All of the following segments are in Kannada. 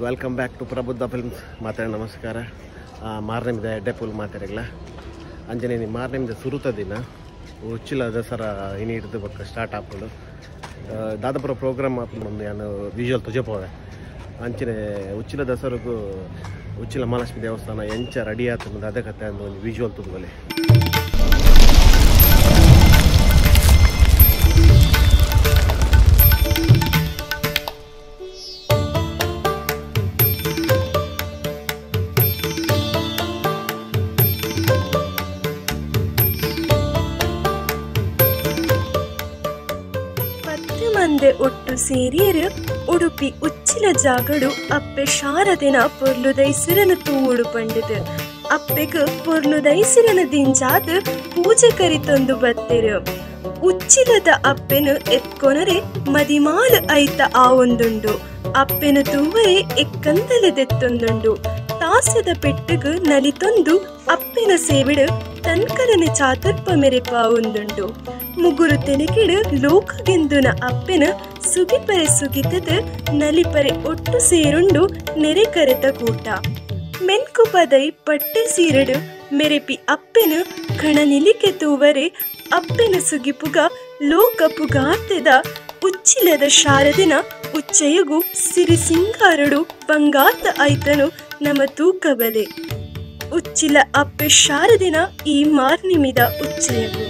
ವೆಲ್ಕಮ್ ಬ್ಯಾಕ್ ಟು ಪ್ರಬುದ್ಧ ಫಿಲ್ಮ್ಸ್. ಮಾತಾಡಿ ನಮಸ್ಕಾರ. ಮಾರನೆಮಿದ ಎಡ್ಡೆ ಪುಲ್ ಮಾತಾಡಿಲ್ಲ ಅಂಜನೆ ಮಾರನೆಮಿದ ಸುರುತ ದಿನ ಉಚ್ಚಿಲ ದಸರಾ ಇನಿ ಹಿಡಿದು ಬಕ್ಕ ಸ್ಟಾರ್ಟ್ ಹಾಕೊಂಡು ದಾದಾಪುರ ಪ್ರೋಗ್ರಾಮ್ ಹಾಕೊಂಡು ನಾನು ವಿಜುವಲ್ ತುಜಪೋವೆ ಅಂಚನೆ ಉಚ್ಚಿಲ ದಸರಾಗೂ ಉಚ್ಚಿಲ ಮಹಾಲಕ್ಷ್ಮಿ ದೇವಸ್ಥಾನ ಎಂಚ ರೆಡಿ ಆತಂದು ಅದೇ ಕತೆ ಅಂದು ಒಂದು ವಿಜುವಲ್ ತುಂಬಲಿ. ಮಂದೆ ಒಟ್ಟು ಸೇರಿಯರು ಉಡುಪಿ ಉಚ್ಚಿಲ ಜಾಗಡು ಅಪ್ಪೆ ಶಾರದಿನ ಪೊರ್ಲುದೈಸಿರನ ತೂಡು ಪಂಡಿದು ಅಪ್ಪೆಗ್ ಪೊರ್ಲುದೈಸಿರನ ದಿಂಜಾದ ಪೂಜೆ ಕರಿತೊಂದು ಬತ್ತಿರು. ಉಚ್ಚಿಲದ ಅಪ್ಪೆನು ಎತ್ಕೊನರೆ ಮದಿಮಾಲ ಐತ ಆ ಒಂದುಂಡು ಅಪ್ಪೆನು ತೂವರೆ ಎಕ್ಕಂದಲೆದೆತ್ತೊಂದುಂಡು ತಾಸದ ಪೆಟ್ಟಗ ನಲಿತೊಂದು ಅಪ್ಪೆನ ಸೇವಿಡು ತನ್ಕರನ ಚಾತರ್ಪ ಮೆರೆಪ ಒಂದುಂಡು ಮುಗುರು ತೆನೆಕಿಡು ಲೋಕಗೆಂದುನ ಅಪ್ಪೆನ ಸುಗಿಪರೆ ಸುಗಿತದ ನಲಿಪರೆ ಒಟ್ಟು ಸೇರುಂಡು ನೆರೆ ಕರೆತ ಕೂಟ ಮೆನ್ಕು ಪದೈ ಪಟ್ಟೆ ಸೀರಡು ಮೆರೆಪಿ ಅಪ್ಪೆನ ಕಣ ನಿಲಿಕೆ ತೂವರೆ ಅಪ್ಪೆನ ಸುಗಿಪುಗ ಲೋಕ ಪುಗಾರ್ತೆದ ಉಚ್ಚಿಲದ ಶಾರದಿನ ಉಚ್ಚಯಗು ಸಿರಿ ಸಿಂಗಾರಡು ಬಂಗಾರ್ತ ಐತನು ನಮ್ಮ ತೂಕಬಲೆ ಉಚ್ಚಿಲ ಅಪ್ಪೆ ಶಾರದಿನ ಈ ಮಾರ್ನಿಮಿದ ಉಚ್ಚಯಗು.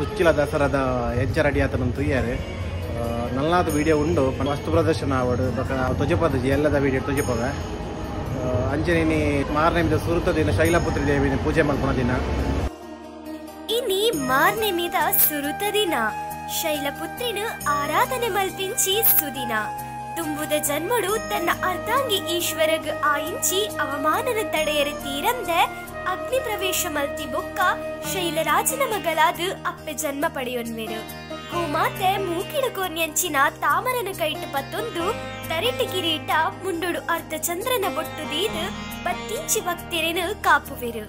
ಉಚ್ಚಿಲ ದಸರಾದ ಹೆಜ್ಜೆ ರೆಡಿ ಆತನ ತುಯ್ಯಾರೆ ನಲ್ಲಾದ ವಿಡಿಯೋ ಉಂಡು ವಸ್ತು ಪ್ರದರ್ಶನ ಆವಡು ತುಜಪದ ಎಲ್ಲದ ವಿಡಿಯೋ ತುಜಪದ ಅಂಜನೇನಿ ಮಾರನೆಮಿದ ಸುರುತ ದಿನ ಶೈಲಪುತ್ರಿ ದೇವಿನ ಪೂಜೆ ಮಲ್ಪನ ದಿನ ಇನಿ ಮಾರನೆಮಿದ ಸುರುತ ದಿನ ಶೈಲಪುತ್ರಿನ ಆರಾಧನೆ ಮಲ್ಪಿಂಚಿ ಸುದಿನ ತುಂಬುದ ಜನ್ಮಡು ತನ್ನ ಅರ್ಧಾಂಗಿ ಈಶ್ವರಗ್ ಆಯಿಂಚಿ ಅವಮಾನನ ತಡೆಯರು ತೀರಂದೆ ಅಗ್ನಿ ಪ್ರವೇಶ ಮಲ್ತಿ ಬೊಕ್ಕ ಶೈಲರಾಜನ ಮಗಳಾದ ಅಪ್ಪೆ ಜನ್ಮ ಪಡೆಯೊನ್ವೆರು ಗೋಮಾತೆ ಮೂಕಿಡು ಕೊರ್ನ್ಯಂಚಿನ ತಾಮರನ ಕೈಟ್ ಪತ್ತೊಂದು ತರೆಟ್ಟು ಕಿರೀಟ ಮುಂಡೊಡು ಅರ್ಧ ಚಂದ್ರನ ಬೊಟ್ಟು ದೀದು ಪತ್ತಿಂಚಿ ಭಕ್ತಿರೇನು ಕಾಪುವೆರು.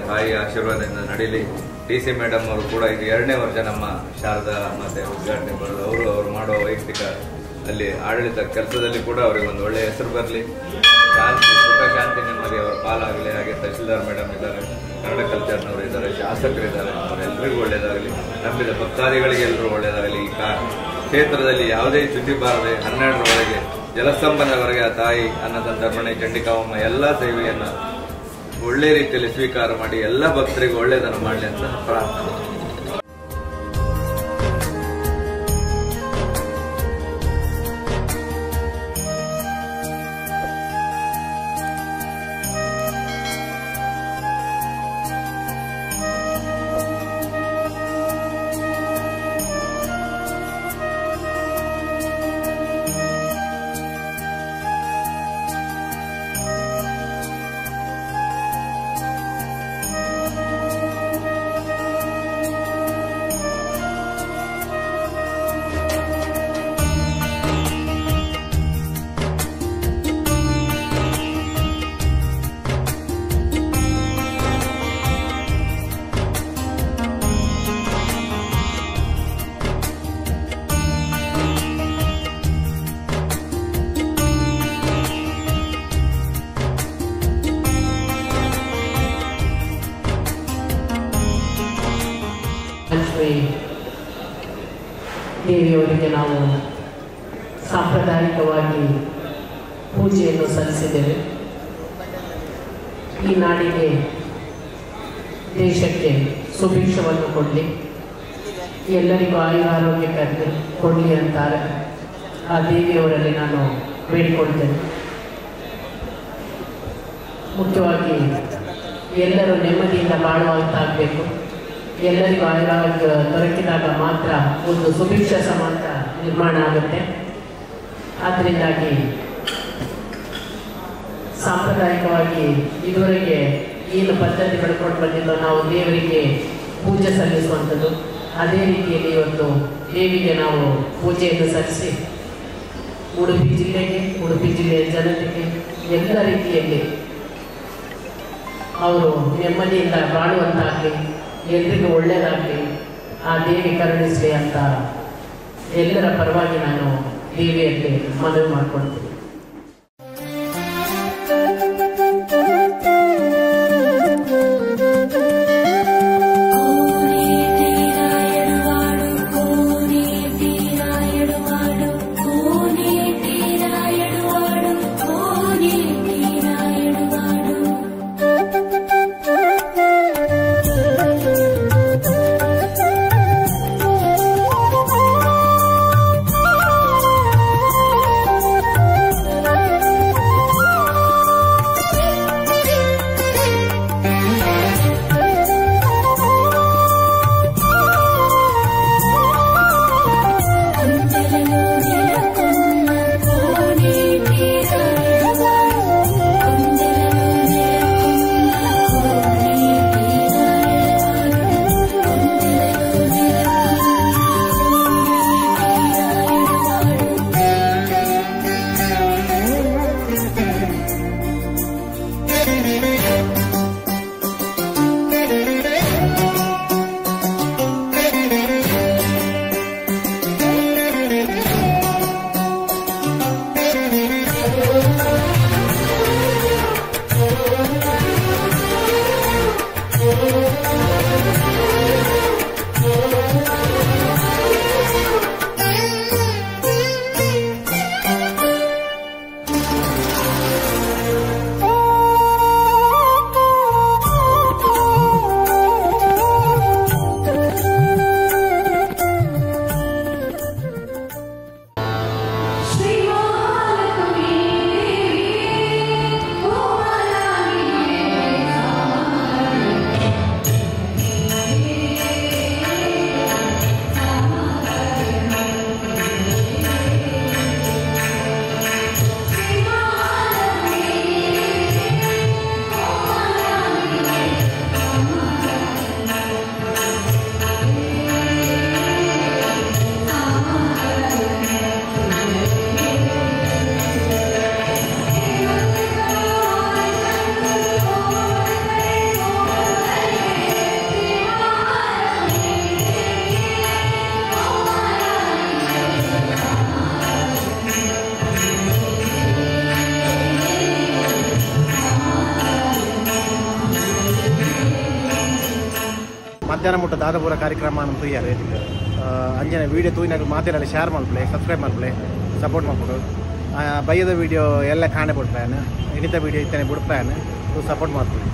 ತಾಯಿ ಆಶೀರ್ವಾದದಿಂದ ನಡೀಲಿ. ಡಿ ಸಿ ಮೇಡಮ್ ಅವರು ಕೂಡ ಇದು 2ನೇ ವರ್ಷ ನಮ್ಮ ಶಾರದಾ ಮತ್ತೆ ಉದ್ಘಾಟನೆ ಬರೋದು. ಅವರು ಮಾಡುವ ವೈಯಕ್ತಿಕ ಅಲ್ಲಿ ಆಡಳಿತ ಕೆಲಸದಲ್ಲಿ ಕೂಡ ಅವರಿಗೆ ಒಂದು ಒಳ್ಳೆಯ ಹೆಸರು ಬರಲಿ. ಶಾಂತಿ, ಸುಖ, ಶಾಂತಿ, ನೆಮ್ಮದಿ ಅವರ ಪಾಲಾಗಲಿ. ಹಾಗೆ ತಹಶೀಲ್ದಾರ್ ಮೇಡಮ್ ಇದ್ದಾರೆ, ಕನ್ನಡ ಕಲ್ಚರ್ನವರು ಇದ್ದಾರೆ, ಶಾಸಕರಿದ್ದಾರೆ, ಅವರೆಲ್ಲರಿಗೂ ಒಳ್ಳೆಯದಾಗಲಿ. ನಂಬಿದ ಭಕ್ತಾದಿಗಳಿಗೆ ಎಲ್ಲರೂ ಒಳ್ಳೆಯದಾಗಲಿ. ಈ ಕ್ಷೇತ್ರದಲ್ಲಿ ಯಾವುದೇ ಚ್ಯುತಿ ಬಾರದೆ 12ರವರೆಗೆ ಜಲಸ್ತಂಭನವರೆಗೆ ಆ ತಾಯಿ ಅನ್ನಸಂತರ್ಪಣೆ ಚಂಡಿಕಾವಮ್ಮ ಎಲ್ಲ ಸೇವೆಯನ್ನು ಒಳ್ಳೆ ರೀತಿಯಲ್ಲಿ ಸ್ವೀಕಾರ ಮಾಡಿ ಎಲ್ಲ ಭಕ್ತರಿಗೂ ಒಳ್ಳೆಯದನ್ನು ಮಾಡಲಿ ಅಂತ ಪ್ರಾರ್ಥನೆ. ದೇವಿಯವರಿಗೆ ನಾವು ಸಾಂಪ್ರದಾಯಿಕವಾಗಿ ಪೂಜೆಯನ್ನು ಸಲ್ಲಿಸಿದ್ದೇವೆ. ಈ ನಾಡಿಗೆ, ದೇಶಕ್ಕೆ ಸುಭಿಕ್ಷವನ್ನು ಕೊಡಲಿ, ಎಲ್ಲರಿಗೂ ಆಯುರಾರೋಗ್ಯ ಕೊಡಲಿ ಅಂತಾರೆ. ಆ ದೇವಿಯವರಲ್ಲಿ ನಾನು ಬೇಡಿಕೊಳ್ತೇನೆ. ಮುಖ್ಯವಾಗಿ ಎಲ್ಲರೂ ನೆಮ್ಮದಿಯಿಂದ ಬಾಳುವಂತಾಗಬೇಕು. ಎಲ್ಲರಿಗೂ ಆಯುರಾರೋಗ್ಯ ದೊರಕಿದಾಗ ಮಾತ್ರ ಒಂದು ಸುಭಿಕ್ಷ ಸಮಾಜ ನಿರ್ಮಾಣ ಆಗುತ್ತೆ. ಆದ್ದರಿಂದಾಗಿ ಸಾಂಪ್ರದಾಯಿಕವಾಗಿ ಇದುವರೆಗೆ ಏನು ಪದ್ಧತಿ ಬೆಳ್ಕೊಂಡು ಬಂದಿದ್ದೋ ನಾವು ದೇವರಿಗೆ ಪೂಜೆ ಸಲ್ಲಿಸುವಂಥದ್ದು, ಅದೇ ರೀತಿಯಲ್ಲಿ ಇವತ್ತು ದೇವಿಗೆ ನಾವು ಪೂಜೆಯನ್ನು ಸಲ್ಲಿಸಿ ಉಡುಪಿ ಜಿಲ್ಲೆಯ ಜನತೆಗೆ ಎಲ್ಲ ರೀತಿಯಲ್ಲಿ ಅವರು ನೆಮ್ಮದಿಯಿಂದ ಬಾಳುವಂತಾಗಲಿ, ಎಲ್ರಿಗೂ ಒಳ್ಳೆಯದಾಗಲಿ, ಆ ದೇವಿ ಕರುಣಿಸಲಿ ಅಂತ ಎಲ್ಲರ ಪರವಾಗಿ ನಾನು ದೇವಿಯಲ್ಲಿ ಮನವಿ ಮಾಡಿಕೊಳ್ತೀನಿ. ಮಧ್ಯಾಹ್ನ ಮುಟ್ಟ ದಾದಪುರ ಕಾರ್ಯಕ್ರಮ ನಮ್ಮ ತುಯ್ಯಾರೆ ಅಂಜನೆ ವೀಡಿಯೋ ತೂಯಿನಾಗ ಮಾತಿರಲ್ಲಿ ಶೇರ್ ಮಾಡ್ಬಿಳೆ ಸಬ್ಸ್ಕ್ರೈಬ್ ಮಾಡ್ಬಿಳೆ ಸಪೋರ್ಟ್ ಮಾಡ್ಬಿಡು ಬೈಯದ ವೀಡಿಯೋ ಎಲ್ಲ ಕಾಣೆ ಬಿಡ್ಪಾಯನ ಇನ್ನಿತ ವೀಡಿಯೋ ಇತ್ತನೆ ಬಿಡ್ಪಾಯನ ಸಪೋರ್ಟ್ ಮಾಡ್ಬಿಡಿ.